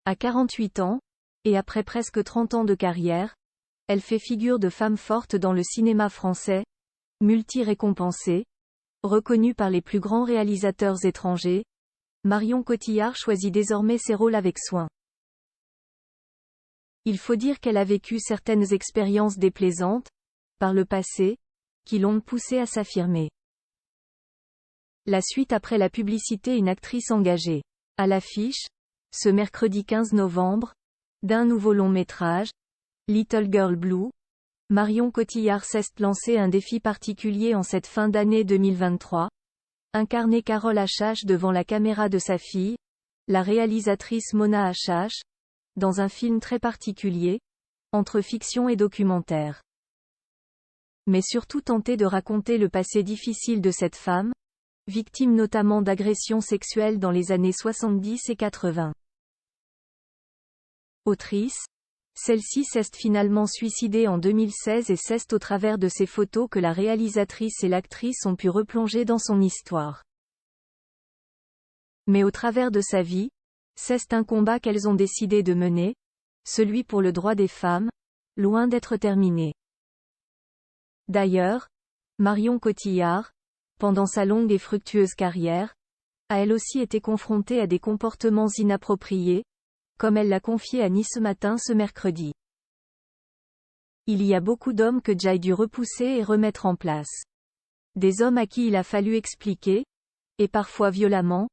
À 48 ans, et après presque 30 ans de carrière, elle fait figure de femme forte dans le cinéma français, multi-récompensée, reconnue par les plus grands réalisateurs étrangers. Marion Cotillard choisit désormais ses rôles avec soin. Il faut dire qu'elle a vécu certaines expériences déplaisantes, par le passé, qui l'ont poussée à s'affirmer. La suite après la publicité. Une actrice engagée. À l'affiche, ce mercredi 15 novembre, d'un nouveau long métrage, Little Girl Blue, Marion Cotillard s'est lancé un défi particulier en cette fin d'année 2023. Incarner Carole H.H. devant la caméra de sa fille, la réalisatrice Mona H.H., dans un film très particulier, entre fiction et documentaire. Mais surtout tenter de raconter le passé difficile de cette femme, victime notamment d'agressions sexuelles dans les années 70 et 80. Autrice, celle-ci s'est finalement suicidée en 2016 et c'est au travers de ces photos que la réalisatrice et l'actrice ont pu replonger dans son histoire. Mais au travers de sa vie, c'est un combat qu'elles ont décidé de mener, celui pour le droit des femmes, loin d'être terminé. D'ailleurs, Marion Cotillard, pendant sa longue et fructueuse carrière, a elle aussi été confrontée à des comportements inappropriés, comme elle l'a confié à Nice Matin ce mercredi. Il y a beaucoup d'hommes que j'ai dû repousser et remettre en place. Des hommes à qui il a fallu expliquer, et parfois violemment,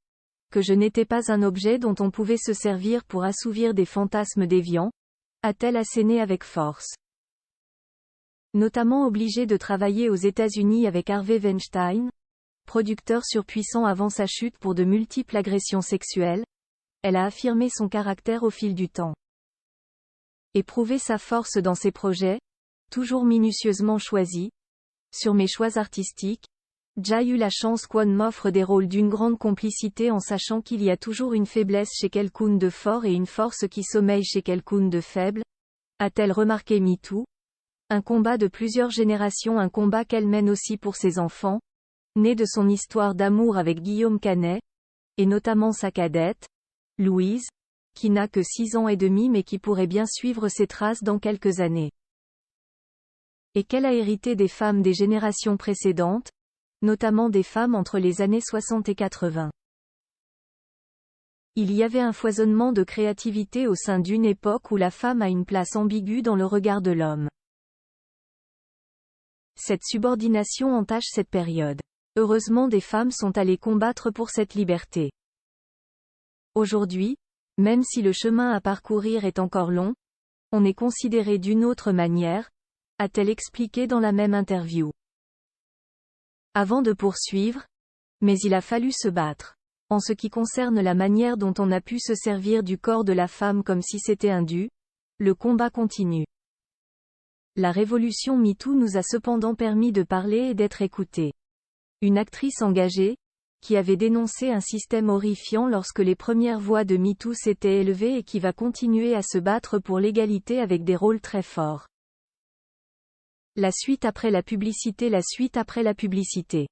que je n'étais pas un objet dont on pouvait se servir pour assouvir des fantasmes déviants, a-t-elle asséné avec force. Notamment obligée de travailler aux États-Unis avec Harvey Weinstein, producteur surpuissant avant sa chute pour de multiples agressions sexuelles, elle a affirmé son caractère au fil du temps. Et prouvé sa force dans ses projets, toujours minutieusement choisis. Sur mes choix artistiques, j'ai eu la chance qu'on m'offre des rôles d'une grande complicité en sachant qu'il y a toujours une faiblesse chez quelqu'un de fort et une force qui sommeille chez quelqu'un de faible, a-t-elle remarqué MeToo. Un combat de plusieurs générations, un combat qu'elle mène aussi pour ses enfants, nés de son histoire d'amour avec Guillaume Canet, et notamment sa cadette, Louise, qui n'a que 6 ans et demi mais qui pourrait bien suivre ses traces dans quelques années. Et qu'elle a hérité des femmes des générations précédentes, notamment des femmes entre les années 60 et 80. Il y avait un foisonnement de créativité au sein d'une époque où la femme a une place ambiguë dans le regard de l'homme. Cette subordination entache cette période. Heureusement des femmes sont allées combattre pour cette liberté. Aujourd'hui, même si le chemin à parcourir est encore long, on est considéré d'une autre manière, a-t-elle expliqué dans la même interview. Avant de poursuivre, mais il a fallu se battre. En ce qui concerne la manière dont on a pu se servir du corps de la femme comme si c'était un dû, le combat continue. La révolution MeToo nous a cependant permis de parler et d'être écoutés. Une actrice engagée, qui avait dénoncé un système horrifiant lorsque les premières voix de MeToo s'étaient élevées et qui va continuer à se battre pour l'égalité avec des rôles très forts. La suite après la publicité. La suite après la publicité.